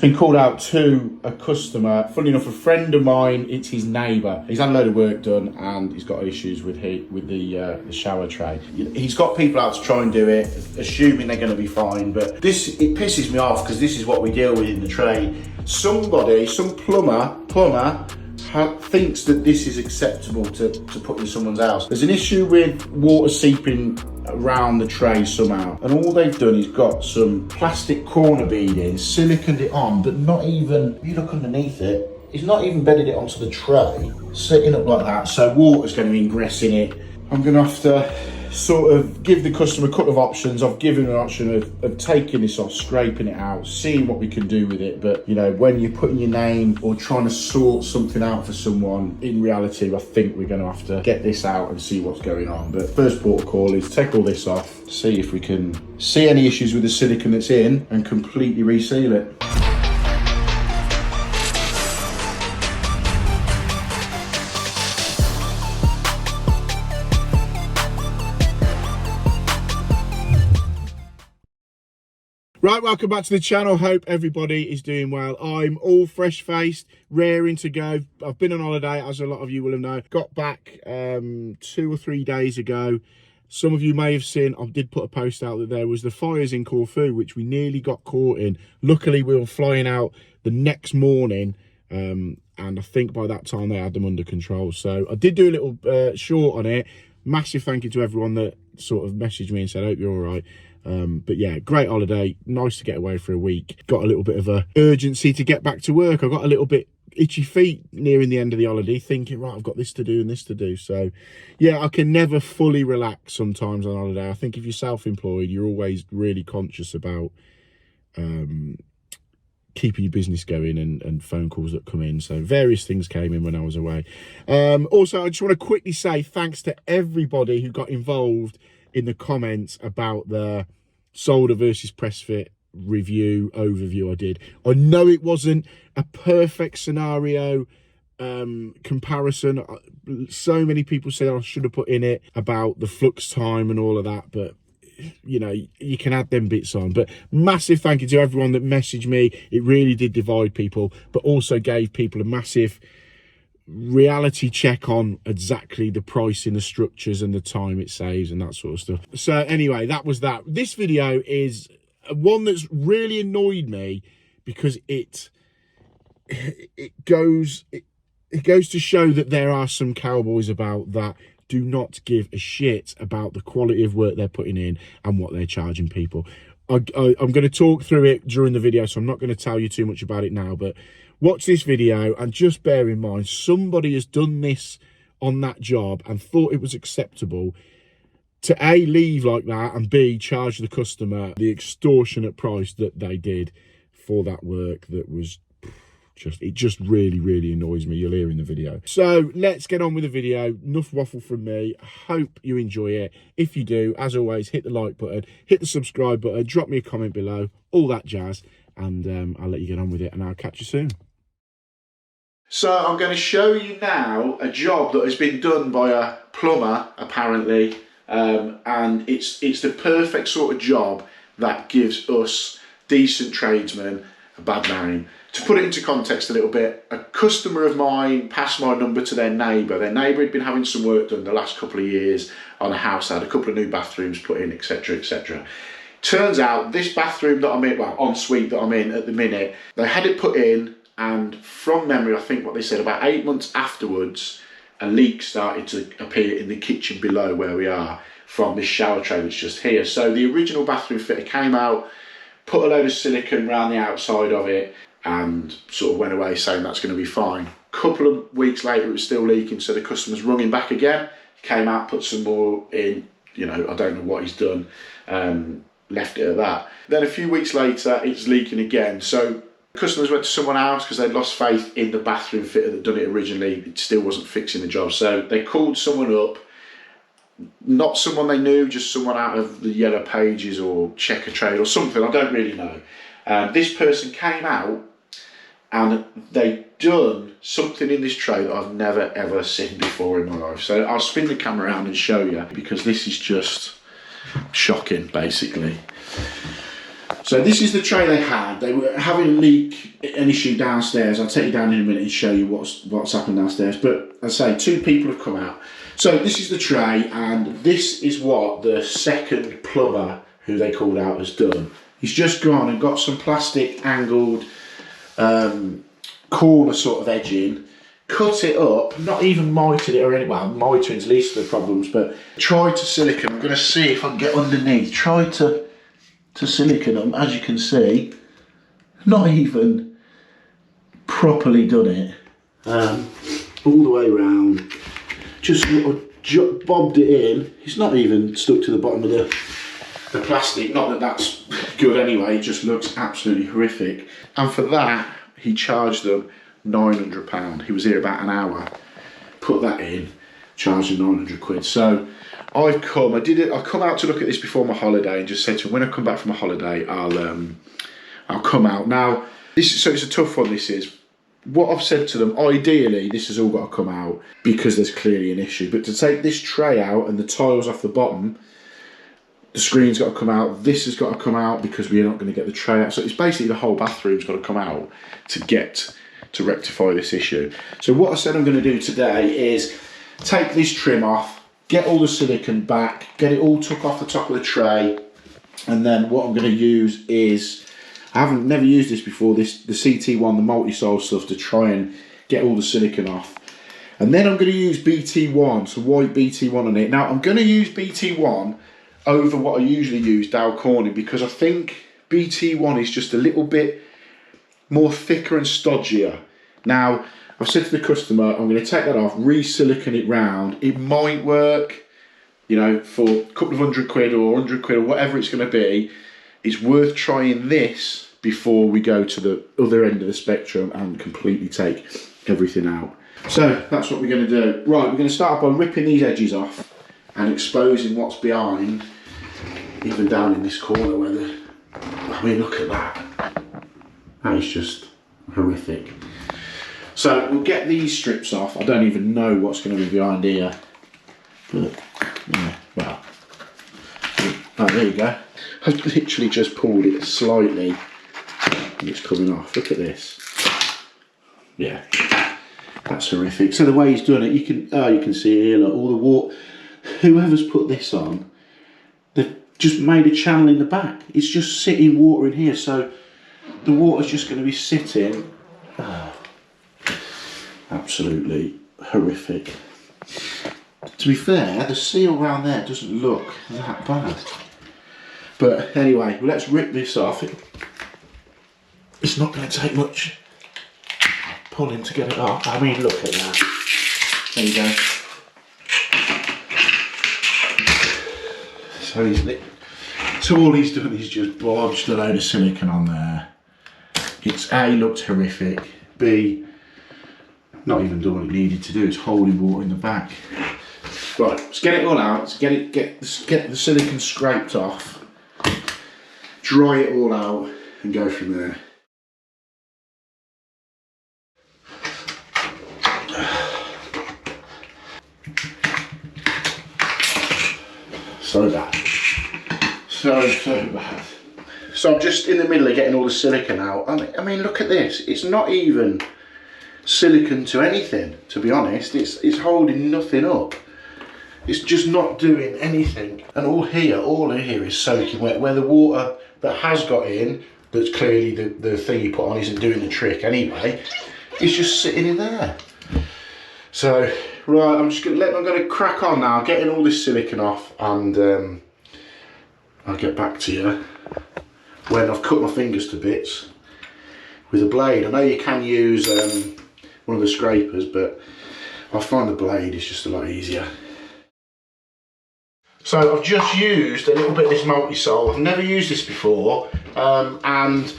Been called out to a customer. Funny enough, a friend of mine, it's his neighbour. He's had a load of work done and he's got issues with the shower tray. He's got people out to try and do it, assuming they're going to be fine. But it pisses me off because this is what we deal with in the trade. Some plumber thinks that this is acceptable to put in someone's house. There's an issue with water seeping around the tray somehow, and all they've done is got some plastic corner beading, siliconed it on, but not even, if you look underneath it, it's not even bedded it onto the tray, sitting up like that, so water's going to ingress in it. I'm going to have to sort of give the customer a couple of options. I've given an option of taking this off, scraping it out, seeing what we can do with it. But you know, when you're putting your name or trying to sort something out for someone, in reality, I think we're going to have to get this out and see what's going on. But first port of call is take all this off, see if we can see any issues with the silicone that's in and completely reseal it. Right, welcome back to the channel. Hope everybody is doing well. I'm all fresh-faced, raring to go. I've been on holiday, as a lot of you will have known. Got back 2 or 3 days ago. Some of you may have seen, I did put a post out that there was the fires in Corfu, which we nearly got caught in. Luckily, we were flying out the next morning, and I think by that time they had them under control. So I did do a little short on it. Massive thank you to everyone that sort of messaged me and said, hope you're all right. But yeah, great holiday, nice to get away for a week. Got a little bit of a urgency to get back to work. I got a little bit itchy feet nearing the end of the holiday, thinking, right, I've got this to do and this to do. So yeah, I can never fully relax sometimes on holiday. I think if you're self-employed, you're always really conscious about keeping your business going and phone calls that come in. So various things came in when I was away. Also, I just want to quickly say thanks to everybody who got involved in the comments about the solder versus press fit review overview I did. I know it wasn't a perfect scenario comparison. So many people said I should have put in it about the flux time and all of that, but you know, you can add them bits on. But massive thank you to everyone that messaged me. It really did divide people, but also gave people a massive reality check on exactly the pricing, the structures and the time it saves and that sort of stuff. So anyway, that was that. This video is one that's really annoyed me because it goes to show that there are some cowboys about that do not give a shit about the quality of work they're putting in and what they're charging people. I'm going to talk through it during the video, so I'm not going to tell you too much about it now, but watch this video and just bear in mind, somebody has done this on that job and thought it was acceptable to A, leave like that, and B, charge the customer the extortionate price that they did for that work. That was it just really annoys me. You'll hear in the video. So let's get on with the video. Enough waffle from me. Hope you enjoy it. If you do, as always, hit the like button, hit the subscribe button, drop me a comment below, all that jazz, and I'll let you get on with it, and I'll catch you soon. So I'm going to show you now a job that has been done by a plumber, apparently, and it's the perfect sort of job that gives us decent tradesmen a bad name. To put it into context a little bit, a customer of mine passed my number to their neighbour. Their neighbour had been having some work done the last couple of years on a house, had a couple of new bathrooms put in, etc, etc. Turns out this bathroom that I'm in, well, ensuite that I'm in at the minute, they had it put in, and from memory, I think what they said, about 8 months afterwards, a leak started to appear in the kitchen below where we are from this shower tray that's just here. So the original bathroom fitter came out, put a load of silicone around the outside of it, and sort of went away saying that's going to be fine. A couple of weeks later, it was still leaking, so the customer's rung him back again, came out, put some more in, you know, I don't know what he's done, left it at that. Then a few weeks later, it's leaking again, so customers went to someone else because they'd lost faith in the bathroom fitter that done it originally. It still wasn't fixing the job, so they called someone up, not someone they knew, just someone out of the yellow pages or checker trade or something, I don't really know. This person came out and they'd done something in this tray that I've never ever seen before in my life. So I'll spin the camera around and show you, because this is just shocking, basically. So this is the tray they had. They were having a leak, an issue downstairs. I'll take you down in a minute and show you what's happened downstairs. But as I say, 2 people have come out. So this is the tray, and this is what the second plumber, who they called out, has done. He's just gone and got some plastic angled corner sort of edging, cut it up, not even mitered it or anything. Well, mitering's least of the problems, but tried to silicone. I'm going to see if I can get underneath. Tried to silicone them, as you can see. Not even properly done it. All the way around. Just bobbed it in. It's not even stuck to the bottom of the plastic. Not that that's good anyway, it just looks absolutely horrific. And for that, he charged them £900. He was here about an hour, put that in, charged them 900 quid. So I've come, I come out to look at this before my holiday and just said to him, when I come back from my holiday, I'll come out. Now, so it's a tough one, this is. What I've said to them, ideally, this has all got to come out because there's clearly an issue. But to take this tray out and the tiles off the bottom, the screen's got to come out, this has got to come out because we're not going to get the tray out. So it's basically the whole bathroom's got to come out to rectify this issue. So what I said I'm going to do today is take this trim off, get all the silicone back, get it all took off the top of the tray, and then what I'm going to use is, I haven't never used this before, the CT1, the multi-sol stuff, to try and get all the silicone off. And then I'm going to use BT1, some white BT1 on it. Now I'm going to use BT1 over what I usually use, Dow Corning, because I think BT1 is just a little bit more thicker and stodgier. Now, I've said to the customer, I'm going to take that off, re-silicone it round. It might work, you know, for a couple of £100 or 100 quid or whatever it's going to be. It's worth trying this before we go to the other end of the spectrum and completely take everything out. So that's what we're going to do. Right, we're going to start by ripping these edges off and exposing what's behind, even down in this corner where I mean, look at that. That is just horrific. So we'll get these strips off. I don't even know what's going to be behind here. But, yeah, well. Oh, there you go. I've literally just pulled it slightly and it's coming off. Look at this. Yeah, that's horrific. So the way he's done it, you can see here, look, all the water. Whoever's put this on, they've just made a channel in the back. It's just sitting water in here, so the water's just going to be sitting. Oh, absolutely horrific. To be fair, the seal around there doesn't look that bad. But anyway, let's rip this off. It's not going to take much pulling to get it off. I mean, look at that. There you go. So all he's done is just bodged a load of silicone on there. It's A, looked horrific. B, not even done what it needed to do. It's holding water in the back. Right, let's get it all out. Let's get the silicone scraped off. Dry it all out and go from there. So bad. So bad. So I'm just in the middle of getting all the silicone out. I mean, look at this. It's not even silicone to anything, to be honest. It's holding nothing up. It's just not doing anything. And all here is soaking wet. Where the water that has got in, that's clearly the thing you put on isn't doing the trick anyway, it's just sitting in there. So, right, I'm going to crack on now, getting all this silicone off, and I'll get back to you when I've cut my fingers to bits with a blade. I know you can use one of the scrapers, but I find the blade is just a lot easier. So I've just used a little bit of this multi-sol. I've never used this before, and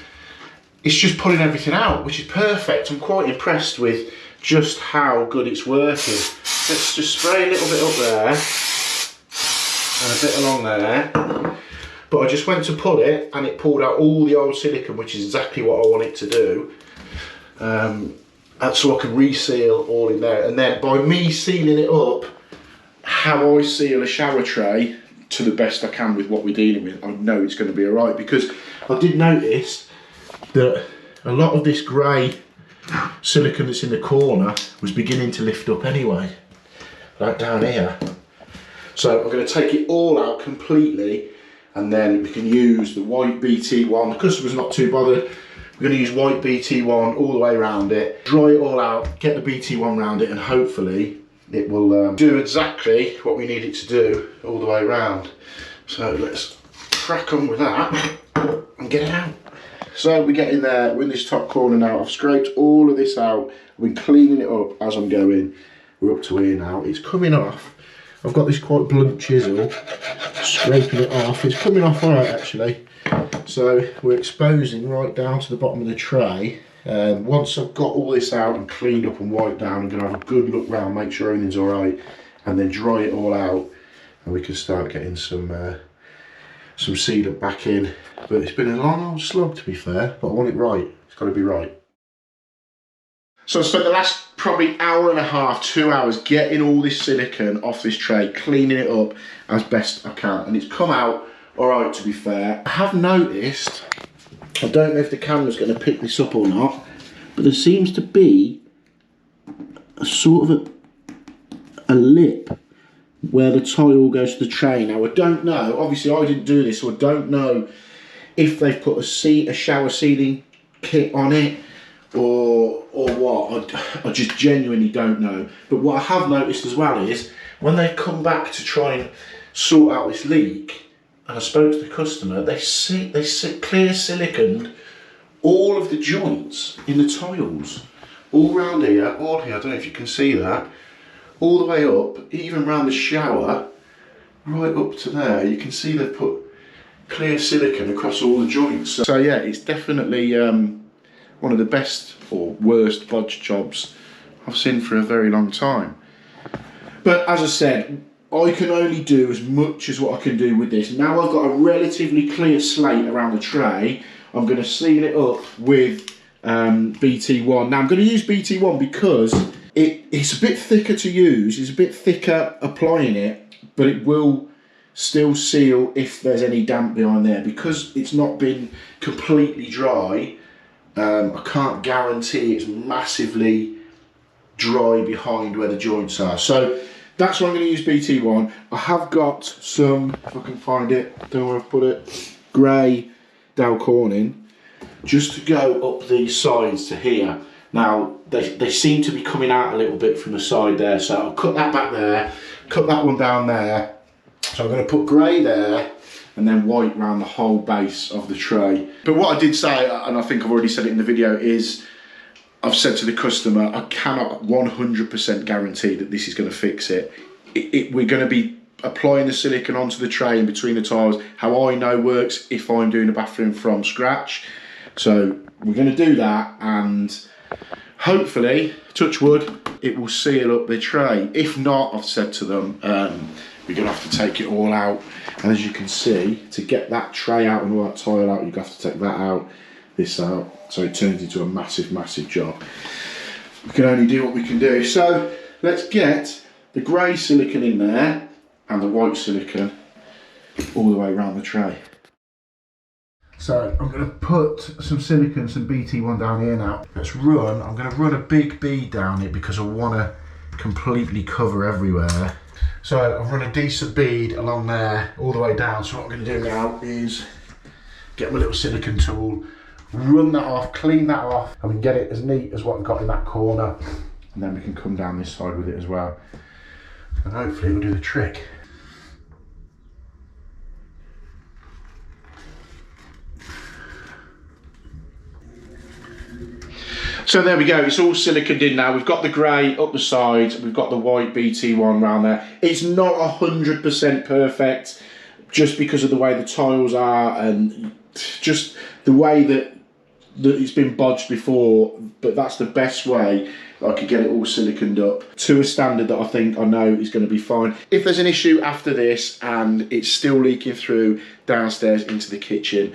it's just pulling everything out, which is perfect. I'm quite impressed with just how good it's working. Let's just spray a little bit up there and a bit along there. But I just went to pull it and it pulled out all the old silicone, which is exactly what I want it to do. So I can reseal all in there. And then by me sealing it up, how I seal a shower tray, to the best I can with what we're dealing with, I know it's going to be all right, because I did notice that a lot of this grey silicone that's in the corner was beginning to lift up anyway, like down here. So I'm going to take it all out completely, and then we can use the white BT1. The customer's not too bothered. We're going to use white BT1 all the way around it, dry it all out, get the BT1 around it, and hopefully it will do exactly what we need it to do all the way around. So let's crack on with that and get it out. So we get in there, we're in this top corner now. I've scraped all of this out. I've been cleaning it up as I'm going. We're up to here now. It's coming off. I've got this quite blunt chisel, scraping it off. It's coming off all right, actually. So we're exposing right down to the bottom of the tray. Once I've got all this out and cleaned up and wiped down, I'm going to have a good look round, make sure everything's all right, and then dry it all out, and we can start getting some sealant back in. But it's been a long old slog, to be fair, but I want it right. It's got to be right. So I spent the last probably hour and a half, 2 hours getting all this silicone off this tray, cleaning it up as best I can, and it's come out all right, to be fair. I have noticed, I don't know if the camera's going to pick this up or not, but there seems to be a sort of a lip where the tile goes to the tray. Now I don't know, obviously I didn't do this, so I don't know if they've put a shower sealing kit on it or what. I just genuinely don't know. But what I have noticed as well is when they come back to try and sort out this leak, and I spoke to the customer, they clear siliconed all of the joints in the tiles, all round here, all here. I don't know if you can see that, all the way up, even round the shower, right up to there. You can see they've put clear silicone across all the joints. So yeah, it's definitely one of the best or worst bodge jobs I've seen for a very long time. But as I said, I can only do as much as what I can do with this. Now I've got a relatively clear slate around the tray, I'm going to seal it up with BT1. Now I'm going to use BT1 because it's a bit thicker to use, it's a bit thicker applying it, but it will still seal if there's any damp behind there. Because it's not been completely dry, I can't guarantee it's massively dry behind where the joints are. So that's why I'm going to use BT1. I have got some, if I can find it, don't know where I've put it, grey Dow Corning, just to go up these sides to here. Now, they seem to be coming out a little bit from the side there, so I'll cut that back there, cut that one down there. So I'm going to put grey there, and then white around the whole base of the tray. But what I did say, and I think I've already said it in the video, is I've said to the customer, I cannot 100% guarantee that this is going to fix it. We're going to be applying the silicone onto the tray in between the tiles, how I know works if I'm doing a bathroom from scratch. So we're going to do that, and hopefully, touch wood, it will seal up the tray. If not, I've said to them, we're going to have to take it all out. And as you can see, to get that tray out and all that tile out, you've got to take that out, this out. So it turns into a massive, massive job. We can only do what we can do. So let's get the grey silicone in there and the white silicone all the way around the tray. So I'm going to put some silicone, some BT1 down here now. Let's run, I'm going to run a big bead down it because I want to completely cover everywhere. So I've run a decent bead along there all the way down. So what I'm going to do now is get my little silicone tool, run that off, clean that off, and we can get it as neat as what I've got in that corner, and then we can come down this side with it as well, and hopefully it'll do the trick. So there we go, it's all siliconed in now. We've got the grey up the sides, we've got the white BT1 around there. It's not 100% perfect, just because of the way the tiles are and just the way that it's been bodged before, but that's the best way I could get it all siliconed up to a standard that I think I know is going to be fine. If there's an issue after this and it's still leaking through downstairs into the kitchen,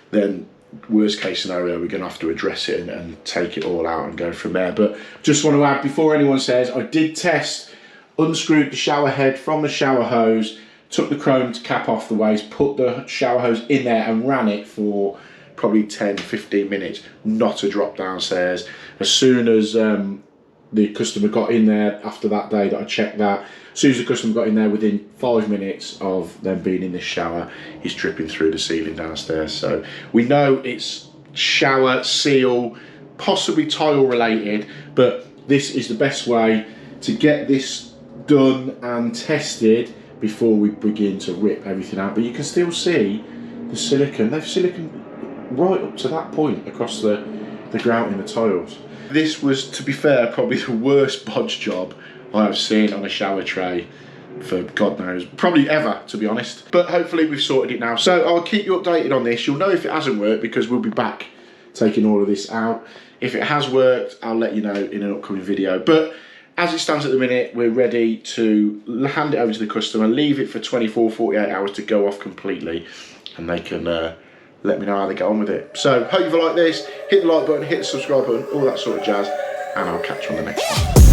then worst case scenario, we're going to have to address it and take it all out and go from there. But just want to add, before anyone says, I did test, unscrewed the shower head from the shower hose took the chrome cap off the waste, put the shower hose in there and ran it for probably 10-15 minutes, not a drop downstairs. As soon as the customer got in there after that day that I checked that, as soon as the customer got in there, within 5 minutes of them being in this shower, he's dripping through the ceiling downstairs. So we know it's shower, seal, possibly tile related, but this is the best way to get this done and tested before we begin to rip everything out. But you can still see the silicone. They've silicone right up to that point across the grout in the tiles. This was, to be fair, probably the worst bodge job I've seen on a shower tray for God knows, probably ever, to be honest. But hopefully we've sorted it now. So I'll keep you updated on this. You'll know if it hasn't worked because we'll be back taking all of this out. If it has worked, I'll let you know in an upcoming video. But as it stands at the minute, we're ready to hand it over to the customer, leave it for 24-48 hours to go off completely, and they can let me know how they get on with it. So hope you've liked this. Hit the like button, hit the subscribe button, all that sort of jazz, and I'll catch you on the next one.